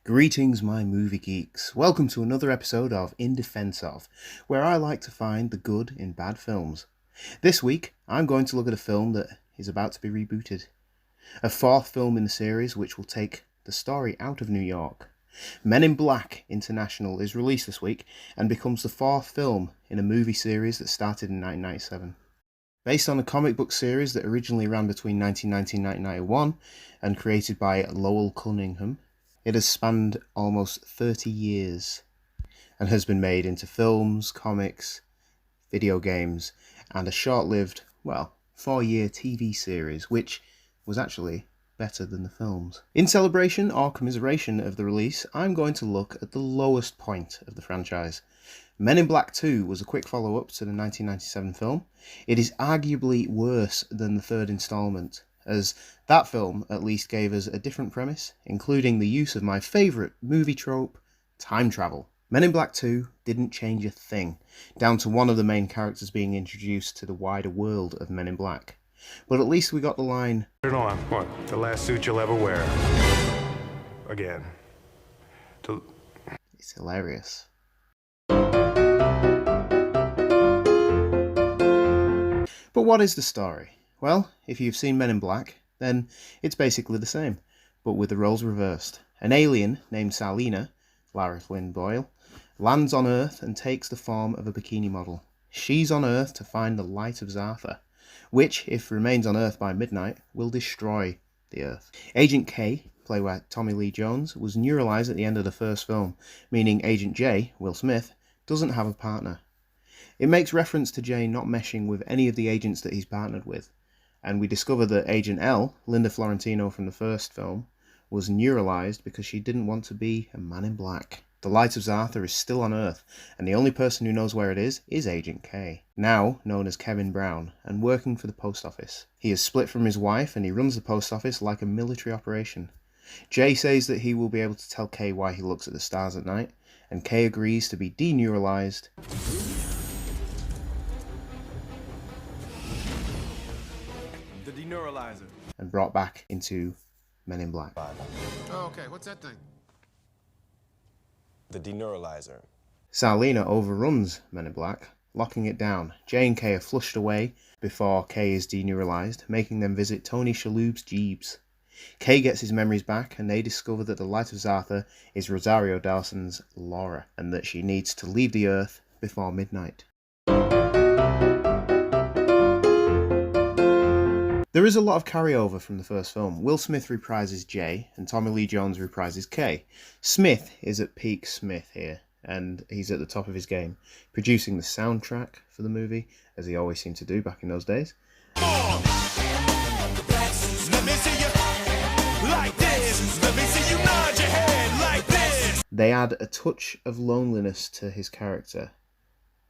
Greetings, my movie geeks. Welcome to another episode of In Defense of, where I like to find the good in bad films. This week, I'm going to look at a film that is about to be rebooted. A fourth film in the series which will take the story out of New York. Men in Black International is released this week and becomes the fourth film in a movie series that started in 1997. Based on a comic book series that originally ran between 1990 and 1991 and created by Lowell Cunningham, it has spanned almost 30 years and has been made into films, comics, video games, and a short-lived, 4-year TV series, which was actually better than the films. In celebration or commiseration of the release, I'm going to look at the lowest point of the franchise. Men in Black 2 was a quick follow-up to the 1997 film. It is arguably worse than the third installment, as that film at least gave us a different premise, including the use of my favourite movie trope, time travel. Men in Black 2 didn't change a thing, down to one of the main characters being introduced to the wider world of Men in Black. But at least we got the line, "Put it on. What? The last suit you'll ever wear. Again." It's hilarious. But what is the story? Well, if you've seen Men in Black, then it's basically the same, but with the roles reversed. An alien named Salina, Lara Flynn Boyle, lands on Earth and takes the form of a bikini model. She's on Earth to find the Light of Zartha, which, if remains on Earth by midnight, will destroy the Earth. Agent K, played by Tommy Lee Jones, was neuralized at the end of the first film, meaning Agent J, Will Smith, doesn't have a partner. It makes reference to Jay not meshing with any of the agents that he's partnered with, and we discover that Agent L, Linda Florentino from the first film, was neuralized because she didn't want to be a Man in Black. The Light of Zartha is still on Earth, and the only person who knows where it is Agent K, now known as Kevin Brown, and working for the post office. He is split from his wife, and he runs the post office like a military operation. Jay says that he will be able to tell K why he looks at the stars at night, and K agrees to be deneuralized Deneuralizer. and brought back into Men in Black. Oh, okay. What's that thing? The deneuralizer. Salina overruns Men in Black, locking it down. Jay and Kay are flushed away before Kay is deneuralized, making them visit Tony Shalhoub's Jeeves. Kay gets his memories back, and they discover that the Light of Zartha is Rosario Dawson's Laura, and that she needs to leave the Earth before midnight. There is a lot of carryover from the first film. Will Smith reprises Jay, and Tommy Lee Jones reprises Kay. Smith is at peak Smith here, and he's at the top of his game, producing the soundtrack for the movie, as he always seemed to do back in those days. They add a touch of loneliness to his character,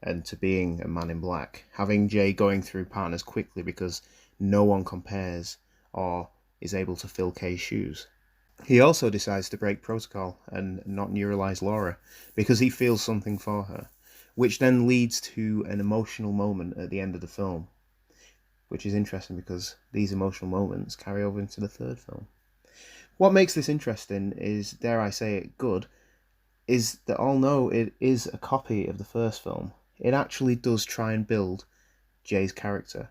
and to being a Man in Black, having Jay going through partners quickly because no one compares or is able to fill Kay's shoes. He also decides to break protocol and not neuralize Laura because he feels something for her, which then leads to an emotional moment at the end of the film, which is interesting because these emotional moments carry over into the third film. What makes this interesting is, dare I say it, good, is that although it is a copy of the first film, it actually does try and build Jay's character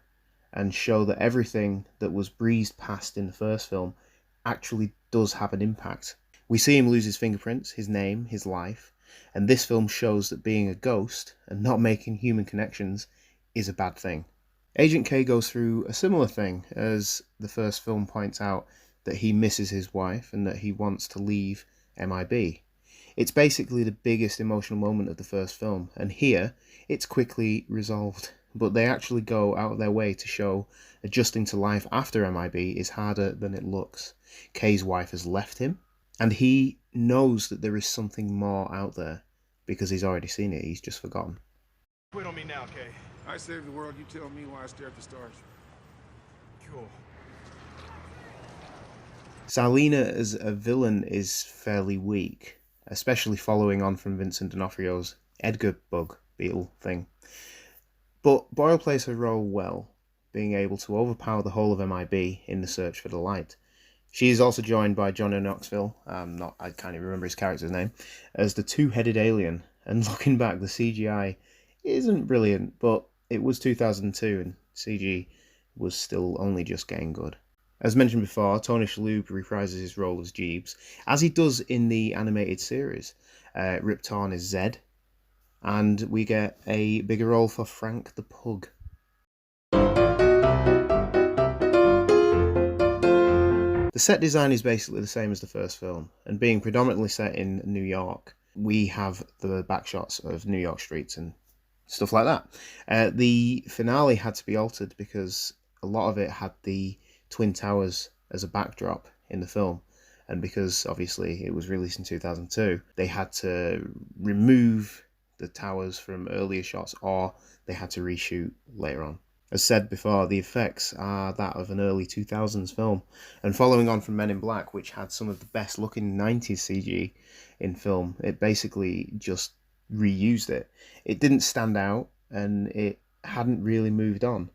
and show that everything that was breezed past in the first film actually does have an impact. We see him lose his fingerprints, his name, his life, and this film shows that being a ghost and not making human connections is a bad thing. Agent K goes through a similar thing, as the first film points out that he misses his wife and that he wants to leave MIB. It's basically the biggest emotional moment of the first film, and here it's quickly resolved. But they actually go out of their way to show adjusting to life after MIB is harder than it looks. Kay's wife has left him, and he knows that there is something more out there because he's already seen it, he's just forgotten. Quit on me now, Kay. I save the world, you tell me why I stare at the stars. Cool. Salina as a villain is fairly weak, especially following on from Vincent D'Onofrio's Edgar bug beetle thing. But Boyle plays her role well, being able to overpower the whole of MIB in the search for the light. She is also joined by Johnny Knoxville, I can't even remember his character's name, as the two-headed alien. And looking back, the CGI isn't brilliant, but it was 2002 and CG was still only just getting good. As mentioned before, Tony Shalhoub reprises his role as Jeeves, as he does in the animated series. Rip Torn is Zed, and we get a bigger role for Frank the Pug. The set design is basically the same as the first film, and being predominantly set in New York, we have the backshots of New York streets and stuff like that. The finale had to be altered because a lot of it had the Twin Towers as a backdrop in the film, and because obviously it was released in 2002, they had to remove the towers from earlier shots, or they had to reshoot later on. As said before, the effects are that of an early 2000s film, and following on from Men in Black, which had some of the best looking 90s CG in film, it basically just reused it. It didn't stand out, and it hadn't really moved on.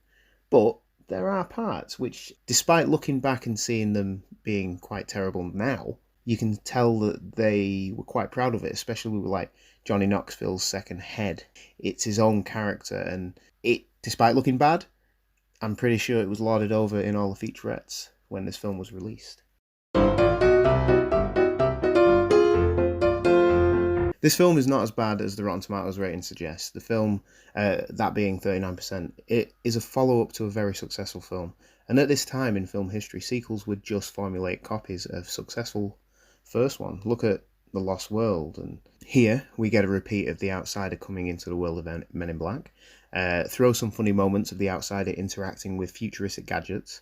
But there are parts which, despite looking back and seeing them being quite terrible now, you can tell that they were quite proud of it, especially with like Johnny Knoxville's second head. It's his own character, and it, despite looking bad, I'm pretty sure it was lauded over in all the featurettes when this film was released. This film is not as bad as the Rotten Tomatoes rating suggests. The film, that being 39%, it is a follow-up to a very successful film. And at this time in film history, sequels would just formulate copies of successful first one. Look at The Lost World. And here we get a repeat of The Outsider coming into the world of Men in Black. Throw some funny moments of The Outsider interacting with futuristic gadgets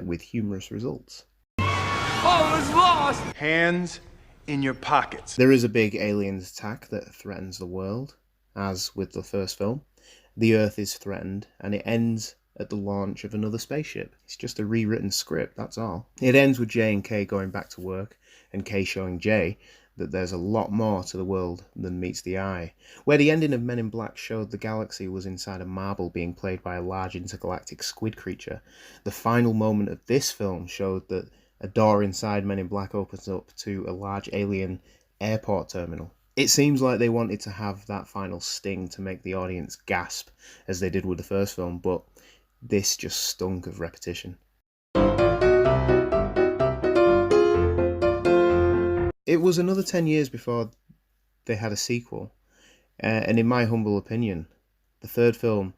with humorous results. Oh, it's lost! Hands in your pockets. There is a big aliens attack that threatens the world, as with the first film. The Earth is threatened, and it ends at the launch of another spaceship. It's just a rewritten script, that's all. It ends with Jay and Kay going back to work, and Kay showing Jay that there's a lot more to the world than meets the eye. Where the ending of Men in Black showed the galaxy was inside a marble being played by a large intergalactic squid creature, the final moment of this film showed that a door inside Men in Black opens up to a large alien airport terminal. It seems like they wanted to have that final sting to make the audience gasp, as they did with the first film, but this just stunk of repetition. It was another 10 years before they had a sequel, and in my humble opinion, the third film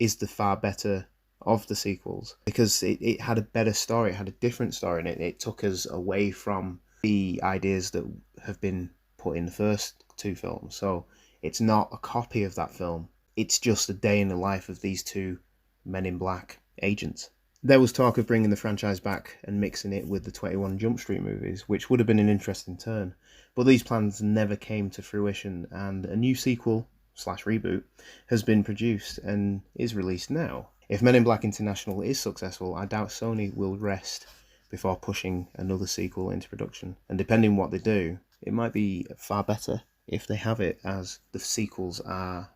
is the far better of the sequels, because it had a better story, it had a different story, and it took us away from the ideas that have been put in the first two films. So it's not a copy of that film, it's just a day in the life of these two Men in Black agents. There was talk of bringing the franchise back and mixing it with the 21 Jump Street movies, which would have been an interesting turn, but these plans never came to fruition, and a new sequel/reboot has been produced and is released now. If Men in Black International is successful, I doubt Sony will rest before pushing another sequel into production. And depending what they do, it might be far better if they have it as the sequels are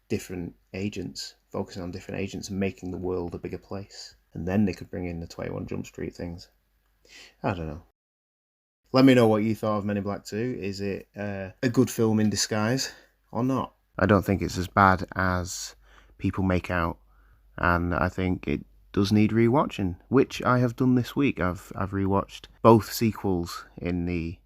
different agents, focusing on different agents and making the world a bigger place. And then they could bring in the 21 Jump Street things. I don't know. Let me know what you thought of Men in Black 2. Is it a good film in disguise or not? I don't think it's as bad as people make out, and I think it does need rewatching, which I have done this week. I've rewatched both sequels in the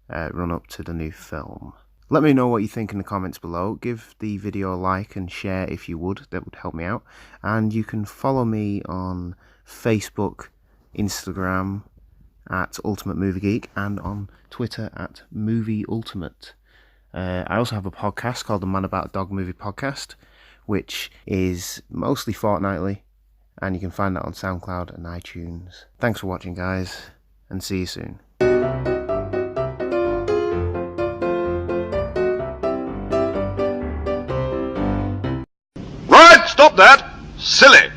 run up to the new film. Let me know what you think in the comments below. Give the video a like and share if you would. That would help me out. And you can follow me on Facebook, Instagram at Ultimate Movie Geek, and on Twitter at Movie Ultimate. I also have a podcast called the Man About a Dog Movie Podcast, which is mostly fortnightly, and you can find that on SoundCloud and iTunes. Thanks for watching, guys, and see you soon. Right, stop that! Silly!